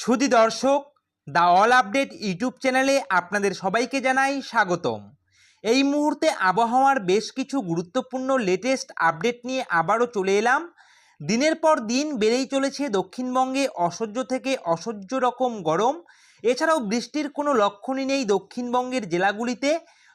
সুধী দর্শক, the all update YouTube চ্যানেলে আপনাদের সবাইকে জানাই স্বাগতম। এই মুহূর্তে আবহাওয়ার বেশ কিছু গুরুত্বপূর্ণ লেটেস্ট আপডেট নিয়ে আবারও চলে এলাম। দিনের পর দিন বেড়েই চলেছে দক্ষিণবঙ্গে অসহ্য থেকে অসহ্য রকম গরম। এছাড়াও বৃষ্টির কোনো লক্ষণই নেই দক্ষিণবঙ্গের জেলাগুলিতে।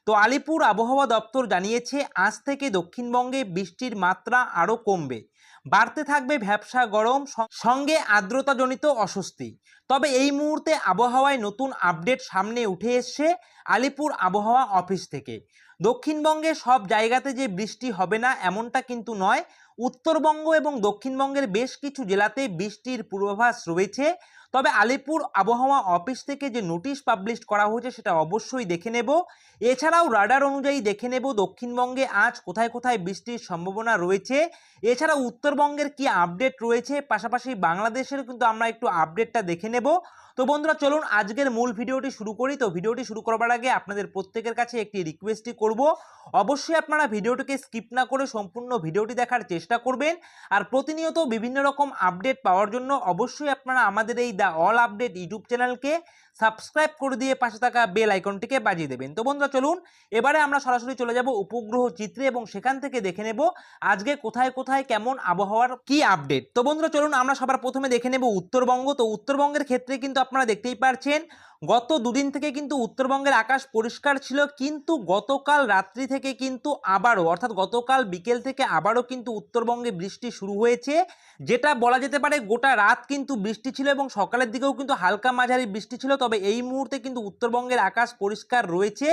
তো আলিপুর আবহাওয়া দপ্তর জানিয়েছে আজ থেকে দক্ষিণবঙ্গে বৃষ্টির মাত্রা আরও কমবে, বাড়তে থাকবে ভ্যাপসা গরম, সঙ্গে আর্দ্রতাজনিত অস্বস্তি। তবে এই মুহূর্তে আবহাওয়ায় নতুন আপডেট সামনে উঠে এসছে আলিপুর আবহাওয়া অফিস থেকে। দক্ষিণবঙ্গে সব জায়গাতে যে বৃষ্টি হবে না এমনটা কিন্তু নয়। উত্তরবঙ্গ এবং দক্ষিণবঙ্গের বেশ কিছু জেলাতে বৃষ্টির পূর্বাভাস রয়েছে। তবে আলিপুর আবহাওয়া অফিস থেকে যে নোটিশ পাবলিশ করা হয়েছে সেটা অবশ্যই দেখে নেব। এছাড়াও রাডার অনুযায়ী দেখে নেব দক্ষিণবঙ্গে আজ কোথায় কোথায় বৃষ্টির সম্ভাবনা রয়েছে। এছাড়াও উত্তরবঙ্গের কি আপডেট রয়েছে, পাশাপাশি বাংলাদেশের কিন্তু আমরা একটু আপডেটটা দেখে নেব। তো বন্ধুরা চলুন আজকের মূল ভিডিওটি শুরু করি। তো ভিডিওটি শুরু করবার আগে আপনাদের প্রত্যেকের কাছে একটি রিকোয়েস্টই করব, অবশ্যই আপনারা ভিডিওটিকে স্কিপ না করে সম্পূর্ণ ভিডিওটি দেখার চেষ্টা করবেন। আর প্রতিনিয়ত বিভিন্ন রকম আপডেট পাওয়ার জন্য অবশ্যই আপনারা আমাদের এই দ্য অল আপডেট ইউটিউব চ্যানেলকে সাবস্ক্রাইব করে দিয়ে পাশে থাকা বেল আইকনটিকে বাজিয়ে দেবেন। তো বন্ধুরা চলুন এবারে আমরা সরাসরি চলে যাব উপগ্রহ চিত্রে এবং সেখান থেকে দেখে নেব আজকে কোথায় কোথায় কেমন আবহাওয়ার কি আপডেট। তো বন্ধুরা চলুন আমরা সবার প্রথমে দেখে নেব উত্তরবঙ্গ। তো উত্তরবঙ্গের ক্ষেত্রে কিন্তু আপনারা দেখতেই পারছেন গত দুদিন থেকে কিন্তু উত্তরবঙ্গের আকাশ পরিষ্কার ছিল, কিন্তু গতকাল রাত্রি থেকে কিন্তু আবারও অর্থাৎ গতকাল বিকেল থেকে আবারও কিন্তু উত্তরবঙ্গে বৃষ্টি শুরু হয়েছে, যেটা বলা যেতে পারে গোটা রাত কিন্তু বৃষ্টি ছিল এবং সকালের দিকেও কিন্তু হালকা মাঝারি বৃষ্টি ছিল। তবে এই মুহূর্তে কিন্তু উত্তরবঙ্গের আকাশ পরিষ্কার রয়েছে।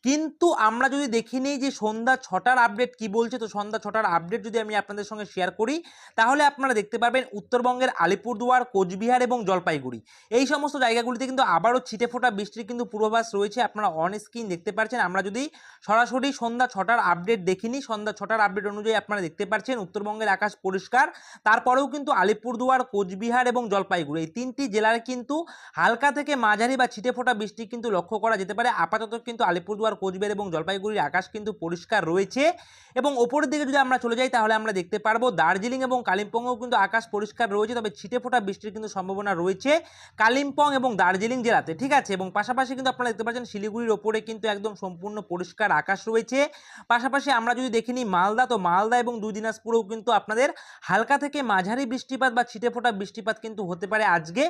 কিন্তু আমরা যদি দেখে নিই যে সন্ধ্যা 6টার আপডেট কি বলছে, তো সন্ধ্যা 6টার আপডেট যদি আমি আপনাদের সঙ্গে শেয়ার করি তাহলে আপনারা দেখতে পারবেন উত্তরবঙ্গের আলিপুরদুয়ার, কোচবিহার এবং জলপাইগুড়ি এই সমস্ত জায়গাগুলিতে কিন্তু আবারও ছিটে ফোটা বৃষ্টির কিন্তু পূর্বাভাস রয়েছে। আপনারা অন স্ক্রিন দেখতে পাচ্ছেন। আমরা যদি সরাসরি সন্ধ্যা 6টার আপডেট দেখিনি, সন্ধ্যা 6টার আপডেট অনুযায়ী আপনারা দেখতে পাচ্ছেন উত্তরবঙ্গের আকাশ পরিষ্কার। তারপরেও কিন্তু আলিপুরদুয়ার, কোচবিহার এবং জলপাইগুড়ি এই তিনটি জেলার কিন্তু হালকা থেকে মাঝারি বা ছিটে ফোটা বৃষ্টি কিন্তু লক্ষ্য করা যেতে পারে। আপাতত কিন্তু আলিপুরদুয়ার, কোচবিহার এবং জলপাইগুড়ির আকাশ কিন্তু পরিষ্কার রয়েছে। এবং ওপরের দিকে যদি আমরা চলে যাই তাহলে আমরা দেখতে পারবো দার্জিলিং এবং কালিম্পংয়েও কিন্তু আকাশ পরিষ্কার রয়েছে। তবে ছিটে ফোটা বৃষ্টির কিন্তু সম্ভাবনা রয়েছে কালিম্পং এবং দার্জিলিং জেলাতে, ঠিক আছে। এবং পাশাপাশি কিন্তু আপনারা দেখতে পাচ্ছেন শিলিগুড়ির ওপরে কিন্তু একদম সম্পূর্ণ পরিষ্কার আকাশ রয়েছে। পাশাপাশি আমরা যদি দেখে নিই মালদা, তো মালদা এবং দুই দিনাজপুরেও কিন্তু আপনাদের হালকা থেকে মাঝারি বৃষ্টিপাত বা ছিটে ফোটা বৃষ্টিপাত কিন্তু হতে পারে আজকে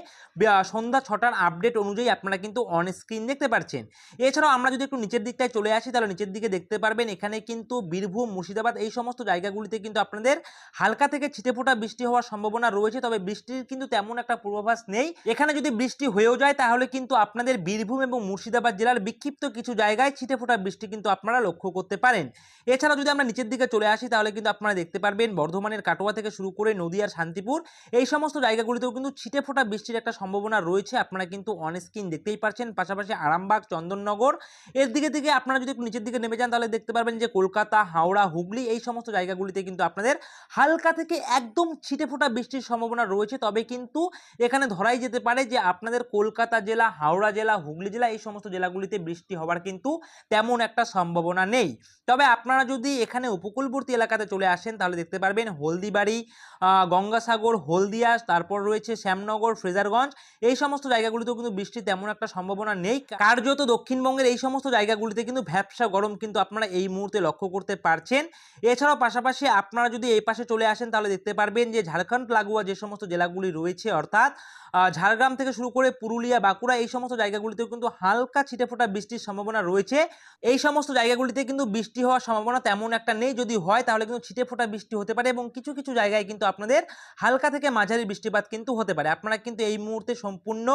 সন্ধ্যা 6টার আপডেট অনুযায়ী আপনারা কিন্তু অন স্ক্রিন দেখতে পাচ্ছেন। এছাড়াও আমরা যদি একটু নিচের দিকটায় চলে আসি তাহলে নিচের দিকে দেখতে পারবেন এখানে কিন্তু বীরভূম, মুর্শিদাবাদ এই সমস্ত জায়গাগুলিতে কিন্তু আপনাদের হালকা থেকে ছিটে ফোটা বৃষ্টি হওয়ার সম্ভাবনা রয়েছে। তবে বৃষ্টির কিন্তু তেমন একটা পূর্বাভাস নেই। এখানে যদি বৃষ্টি হয়েও যায় তাহলে কিন্তু আপনাদের বীরভূম এবং মুর্শিদাবাদ জেলার বিক্ষিপ্ত কিছু জায়গায় ছিটে ফোটা বৃষ্টি কিন্তু আপনারা লক্ষ্য করতে পারেন। এছাড়া যদি আমরা নিচের দিকে চলে আসি তাহলে কিন্তু আপনারা দেখতে পারবেন বর্ধমানের কাটোয়া থেকে শুরু করে নদিয়ার শান্তিপুর এই সমস্ত জায়গাগুলিতেও কিন্তু ছিটে ফোটা বৃষ্টির একটা সম্ভাবনা রয়েছে। আপনারা কিন্তু অন স্ক্রিন দেখতেই পাচ্ছেন। পাশাপাশি আরামবাগ, চন্দননগর এর দিকে থেকে আপনারা যদি একটু নিচের দিকে নেমে যান তাহলে দেখতে পারবেন যে কলকাতা, হাওড়া, হুগলি এই সমস্ত জায়গাগুলিতে কিন্তু আপনাদের হালকা থেকে একদম ছিটে ফোটা বৃষ্টির সম্ভাবনা রয়েছে। তবে কিন্তু এখানে ধরাই যেতে পারে যে আপনাদের কলকাতা জেলা, হাওড়া জেলা, হুগলি জেলা এই সমস্ত জেলাগুলিতে বৃষ্টি হওয়ার কিন্তু তেমন একটা সম্ভাবনা নেই। তবে আপনারা যদি এখানে উপকূলবর্তী এলাকাতে চলে আসেন তাহলে দেখতে পারবেন হলদিবাড়ি, গঙ্গাসাগর, হলদিয়া, তারপর রয়েছে শ্যামনগর, ফ্রেজারগঞ্জ এই সমস্ত জায়গাগুলিতেও কিন্তু বৃষ্টি তেমন একটা সম্ভাবনা নেই। কার্যত দক্ষিণবঙ্গের এই সমস্ত জায়গাগুলিতে কিন্তু ভ্যাপসা গরম কিন্তু আপনারা এই মুহূর্তে লক্ষ্য করতে পারছেন। এছাড়াও পাশাপাশি আপনারা যদি এই পাশে চলে আসেন তাহলে দেখতে পারবেন যে ঝাড়খণ্ড লাগোয়া যে সমস্ত জেলাগুলি রয়েছে অর্থাৎ ঝাড়গ্রাম থেকে শুরু করে পুরুলিয়া, বাঁকুড়া এই সমস্ত জায়গাগুলিতেও কিন্তু হালকা ছিটেফোঁটা বৃষ্টির সম্ভাবনা রয়েছে। এই সমস্ত জায়গাগুলিতে কিন্তু বৃষ্টি হওয়ার সম্ভাবনা তেমন একটা নেই, যদি হয় তাহলে কিন্তু ছিটেফোঁটা বৃষ্টি হতে পারে এবং কিছু কিছু জায়গায় কিন্তু আপনাদের হালকা থেকে মাঝারি বৃষ্টিপাত কিন্তু হতে পারে। আপনারা কিন্তু এই মুহূর্তে সম্পূর্ণ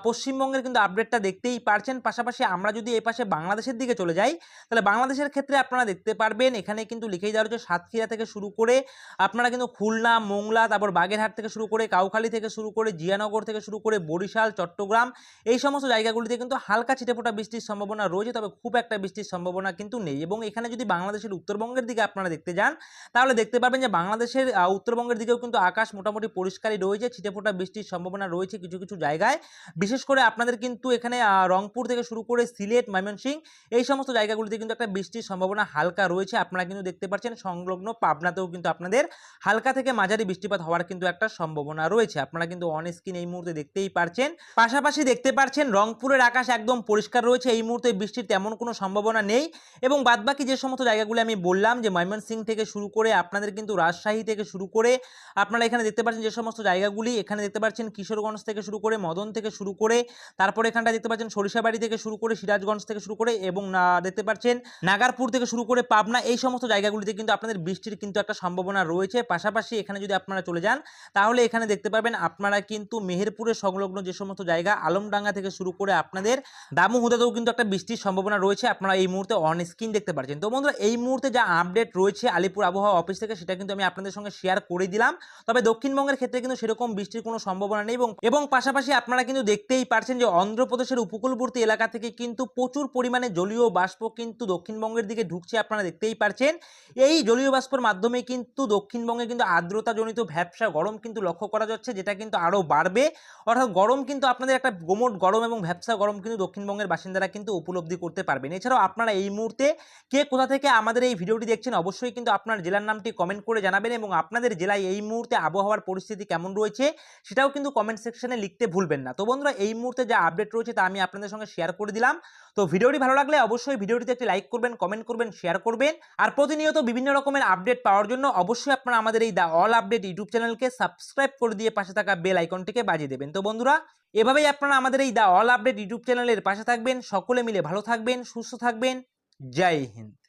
পশ্চিমবঙ্গের কিন্তু আপডেটটা দেখতেই পারছেন। পাশাপাশি আমরা যদি এই পাশে বাংলাদেশের দিকে চলে যাই তাহলে বাংলাদেশের ক্ষেত্রে আপনারা দেখতে পারবেন এখানে কিন্তু লিখেই দেওয়া রয়েছে সাতক্ষীরা থেকে শুরু করে আপনারা কিন্তু খুলনা, মোংলা, তারপর বাগেরহাট থেকে শুরু করে কাউখালী থেকে শুরু করে জিয়ানগর থেকে শুরু করে বরিশাল, চট্টগ্রাম এই সমস্ত জায়গাগুলিতে কিন্তু হালকা ছিটেফোঁটা বৃষ্টির সম্ভাবনা রয়েছে, তবে খুব একটা বৃষ্টির সম্ভাবনা কিন্তু নেই। এবং এখানে যদি বাংলাদেশের উত্তরবঙ্গের দিকে আপনারা দেখতে যান তাহলে দেখতে পাবেন যে বাংলাদেশের উত্তরবঙ্গের দিকেও কিন্তু আকাশ মোটামুটি পরিষ্কারই রয়েছে, ছিটেফোঁটা বৃষ্টির সম্ভাবনা রয়েছে কিছু কিছু জায়গায়। বিশেষ করে করে আপনাদের কিন্তু এখানে রংপুর থেকে শুরু করে সিলেট, ময়মনসিংহ এই সমস্ত জায়গাগুলিতে কিন্তু একটা বৃষ্টির সম্ভাবনা হালকা রয়েছে। আপনারা কিন্তু দেখতে পাচ্ছেন সংলগ্ন পাবনাতেও কিন্তু আপনাদের হালকা থেকে মাঝারি বৃষ্টিপাত হওয়ার কিন্তু একটা সম্ভাবনা রয়েছে। আপনারা কিন্তু অন স্ক্রিন এই মুহূর্তে দেখতেই পারছেন। পাশাপাশি দেখতে পাচ্ছেন রংপুরের আকাশ একদম পরিষ্কার রয়েছে, এই মুহূর্তে বৃষ্টির তেমন কোনো সম্ভাবনা নেই। এবং বাদবাকি যে সমস্ত জায়গাগুলো আমি বললাম যে ময়মনসিংহ থেকে শুরু করে আপনাদের কিন্তু রাজশাহী থেকে শুরু করে আপনারা এখানে দেখতে পাচ্ছেন যে সমস্ত জায়গাগুলি, এখানে দেখতে পাচ্ছেন কিশোরগঞ্জ থেকে শুরু করে মদন থেকে শুরু করে তারপরে এখানটা দেখতে পাচ্ছেন সরিষাবাড়ি থেকে শুরু করে সিরাজগঞ্জ থেকে শুরু করে এবং দেখতে পাচ্ছেন নাগারপুর থেকে শুরু করে পাবনা এই সমস্ত জায়গাগুলিতে কিন্তু আপনাদের বৃষ্টির কিন্তু একটা সম্ভাবনা রয়েছে। পাশাপাশি এখানে যদি আপনারা চলে যান তাহলে এখানে দেখতে পাবেন আপনারা কিন্তু মেহেরপুরের সংলগ্ন যে সমস্ত জায়গা আলমডাঙ্গা থেকে শুরু করে আপনাদের দামোহদাতেও কিন্তু একটা বৃষ্টির সম্ভাবনা রয়েছে। আপনারা এই মুহূর্তে অন স্ক্রিন দেখতে পাচ্ছেন। তো বন্ধুরা এই মুহূর্তে যা আপডেট রয়েছে আলিপুর আবহাওয়া অফিস থেকে সেটা কিন্তু আমি আপনাদের সঙ্গে শেয়ার করে দিলাম। তবে দক্ষিণবঙ্গের ক্ষেত্রে কিন্তু সেরকম বৃষ্টির কোনো সম্ভাবনা নেই এবং পাশাপাশি আপনারা কিন্তু দেখতেই পারছেন যে অন্ধ্রপ্রদেশের উপকূলবর্তী এলাকা থেকে কিন্তু প্রচুর পরিমাণে জলীয় বাষ্প কিন্তু দক্ষিণবঙ্গের দিকে ঢুকছে। আপনারা দেখতেই পারছেন এই জলীয় বাষ্পের মাধ্যমে কিন্তু দক্ষিণবঙ্গে কিন্তু আর্দ্রতাজনিত ভ্যাপসা গরম কিন্তু লক্ষ্য করা যাচ্ছে, যেটা কিন্তু আরও বাড়বে। অর্থাৎ গরম কিন্তু আপনাদের একটা গোমট গরম এবং ভ্যাপসা গরম কিন্তু দক্ষিণবঙ্গের বাসিন্দারা কিন্তু উপলব্ধি করতে পারবেন। এছাড়াও আপনারা এই মুহূর্তে কে কোথা থেকে আমাদের এই ভিডিওটি দেখছেন অবশ্যই কিন্তু আপনার জেলার নামটি কমেন্ট করে জানাবেন এবং আপনাদের জেলায় এই মুহূর্তে আবহাওয়ার পরিস্থিতি কেমন রয়েছে সেটাও কিন্তু কমেন্ট সেকশনে লিখতে ভুলবেন না। তো বন্ধুরা এই মুহূর্তে যা আপডেট রয়েছে তা আমি আপনাদের সঙ্গে শেয়ার করে দিলাম। তো ভিডিওটি ভালো লাগলে অবশ্যই ভিডিওটিতে একটি লাইক করবেন, কমেন্ট করবেন, শেয়ার করবেন। আর প্রতিনিয়ত বিভিন্ন রকমের আপডেট পাওয়ার জন্য অবশ্যই আপনারা আমাদের এই দ্য অল আপডেট ইউটিউব চ্যানেলকে সাবস্ক্রাইব করে দিয়ে পাশে থাকা বেল আইকনটিকে বাজিয়ে দেবেন। তো বন্ধুরা এভাবেই আপনারা আমাদের এই দ্য অল আপডেট ইউটিউব চ্যানেলের পাশে থাকবেন। সকলে মিলে ভালো থাকবেন, সুস্থ থাকবেন। জয় হিন্দ।